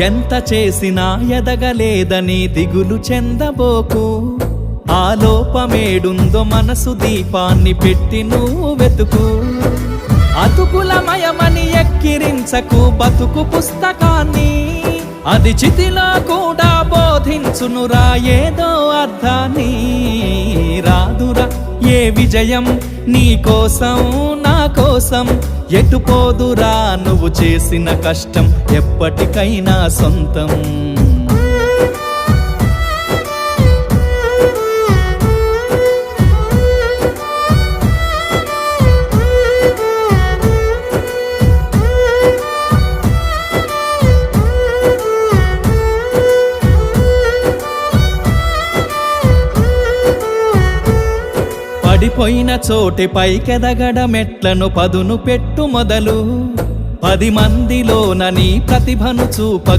ఎంత చేసినా ఎదగలేదని దిగులు చెందబోకు. ఆ లోపమేడుందో మనసు దీపాన్ని పెట్టి నువ్వు వెతుకు. అతుకులమయమని ఎక్కిరించకు బతుకు పుస్తకాన్ని, అది చితిలో కూడా బోధించునురా ఏదో అర్థాన్ని. రాదురా ఏ విజయం నీ కోసం నా కోసం, ఎటుపోదురా నువ్వు చేసిన కష్టం ఎప్పటికైనా సొంతం. పడిపోయిన చోటి పైకెదగడ మెట్లను పదును పెట్టు మొదలు. 10 మందిలోన నీ ప్రతిభను చూప